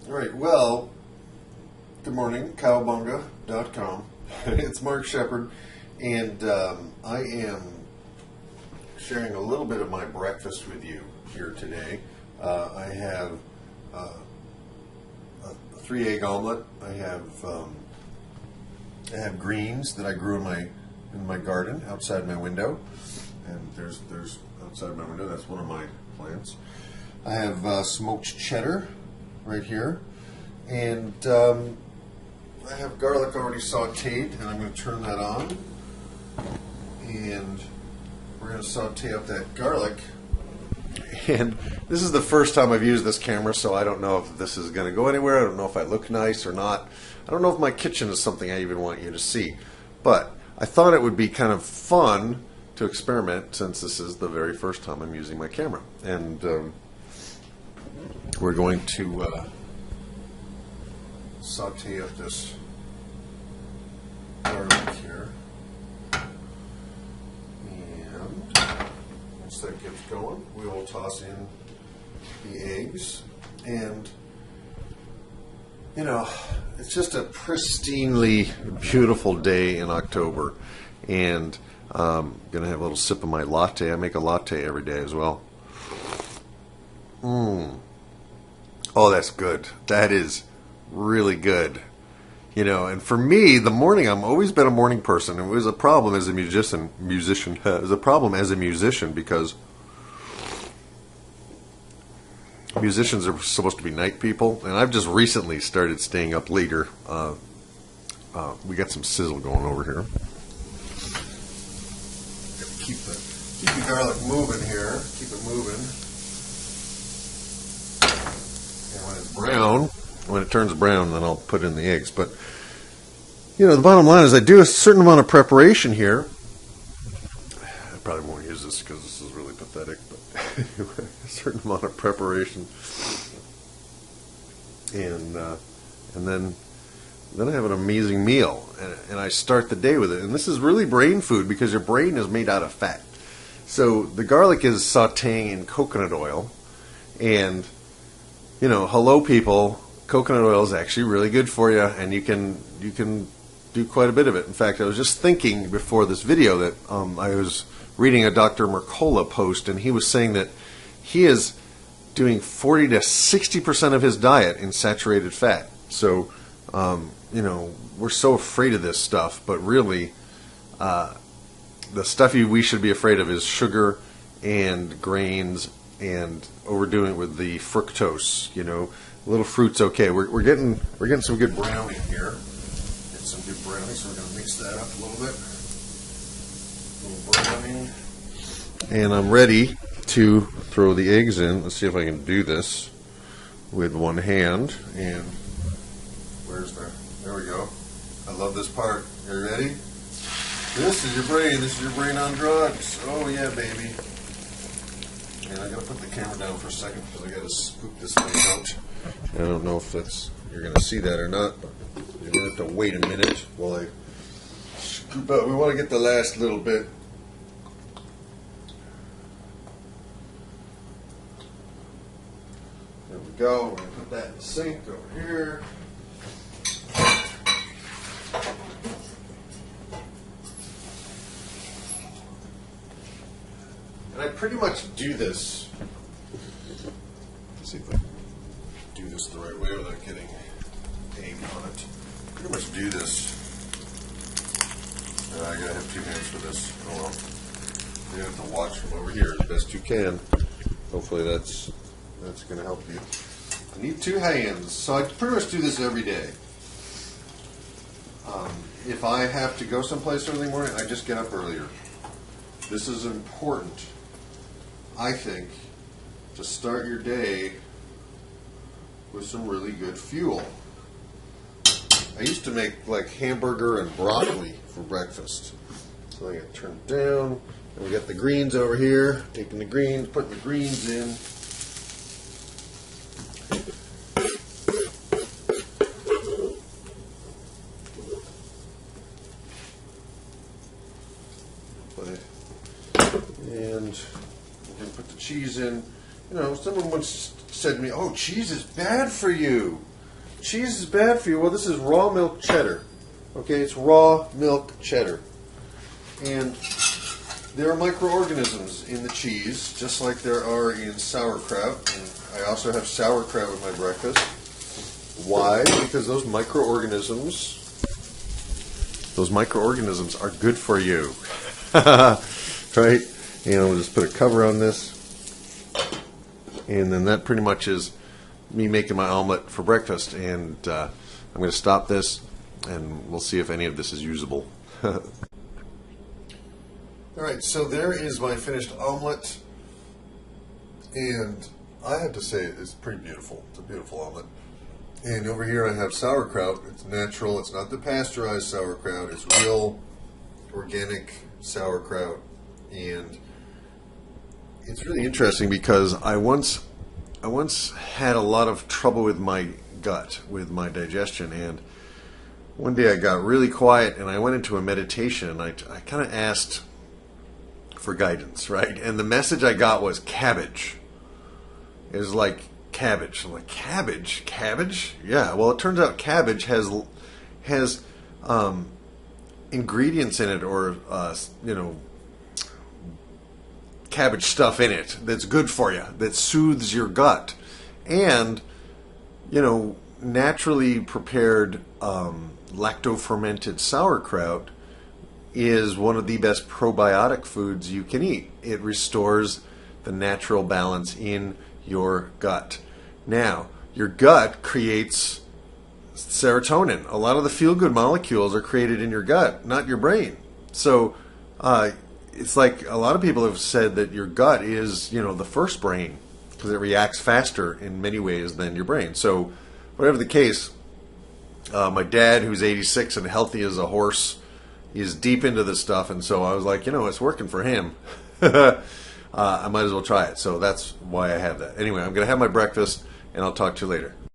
All right, well, good morning, cowabunga.com. It's Mark Shepard, and I am sharing a little bit of my breakfast with you here today. I have a 3-egg omelet. I have greens that I grew in my garden outside my window, and there's outside my window. That's one of my plants. I have smoked cheddar right here, and I have garlic already sauteed, and I'm going to turn that on, and we're going to saute up that garlic. And this is the first time I've used this camera, so I don't know if this is going to go anywhere. I don't know if I look nice or not. I don't know if my kitchen is something I even want you to see, but I thought it would be kind of fun to experiment since this is the very first time I'm using my camera. And we're going to saute up this garlic here, and once that gets going, we will toss in the eggs. And you know, it's just a pristinely beautiful day in October, and I'm gonna have a little sip of my latte. I make a latte every day as well. Oh, that's good. That is really good. You know, and for me, the morning, I've always been a morning person. It was a problem as a musician. It was a problem as a musician because musicians are supposed to be night people, and I've just recently started staying up later. We got some sizzle going over here. Keep the garlic moving here. Keep it moving. And when it's brown, when it turns brown, then I'll put in the eggs. But you know, the bottom line is I do a certain amount of preparation here. I probably won't use this because this is really pathetic, but anyway, a certain amount of preparation, and then I have an amazing meal, and I start the day with it. And this is really brain food because your brain is made out of fat. So the garlic is sautéing in coconut oil, and you know, hello people, coconut oil is actually really good for you, and you can do quite a bit of it. In fact, I was just thinking before this video that I was reading a Dr. Mercola post, and he was saying that he is doing 40 to 60% of his diet in saturated fat. So, you know, we're so afraid of this stuff, but really, the stuff we should be afraid of is sugar and grains and overdoing it with the fructose. You know, a little fruit's okay. We're getting some good browning here. Get some good browning, so we're going to mix that up a little bit. A little browning. And I'm ready to throw the eggs in. Let's see if I can do this with one hand. And there we go. I love this part. Are you ready? This is your brain. This is your brain on drugs. Oh yeah, baby. And I gotta put the camera down for a second because I gotta scoop this thing out. I don't know if you're gonna see that or not, but you're gonna have to wait a minute while I scoop out. We want to get the last little bit. There we go. We're gonna put that in the sink over here. And I pretty much do this. Let's see if I can do this the right way without getting egg on it. Pretty much do this. I gotta have 2 hands for this. Oh well. You have to watch from over here as best you can. Hopefully that's gonna help you. I need 2 hands, so I pretty much do this every day. If I have to go someplace early morning, I just get up earlier. This is important, I think, to start your day with some really good fuel. I used to make like hamburger and broccoli for breakfast. So I got to turn it down. And we got the greens over here. Taking the greens, putting the greens in. And we're going to put the cheese in. You know, someone once said to me, "Oh, cheese is bad for you." cheese is bad for you. Well, this is raw milk cheddar. Okay, it's raw milk cheddar. And there are microorganisms in the cheese, just like there are in sauerkraut. And I also have sauerkraut with my breakfast. Why? Because those microorganisms are good for you. Right? And I'll just put a cover on this. And then that pretty much is me making my omelet for breakfast. And I'm going to stop this, and we'll see if any of this is usable. Alright, so there is my finished omelet. And I have to say, it's pretty beautiful. It's a beautiful omelet. And over here I have sauerkraut. It's natural. It's not the pasteurized sauerkraut. It's real organic sauerkraut. And it's really interesting because I once had a lot of trouble with my gut, with my digestion, and one day I got really quiet and I went into a meditation, and I kind of asked for guidance, right? And the message I got was cabbage. It was like cabbage. I'm like, cabbage? Yeah. Well, it turns out cabbage has ingredients in it, or cabbage stuff in it that's good for you, that soothes your gut. And naturally prepared lacto-fermented sauerkraut is one of the best probiotic foods you can eat. It restores the natural balance in your gut. Now, your gut creates serotonin. A lot of the feel-good molecules are created in your gut, not your brain. So it's like a lot of people have said that your gut is, the first brain, because it reacts faster in many ways than your brain. So whatever the case, my dad, who's 86 and healthy as a horse, is deep into this stuff, and so I was like, it's working for him. I might as well try it. So that's why I have that. Anyway, I'm going to have my breakfast, and I'll talk to you later.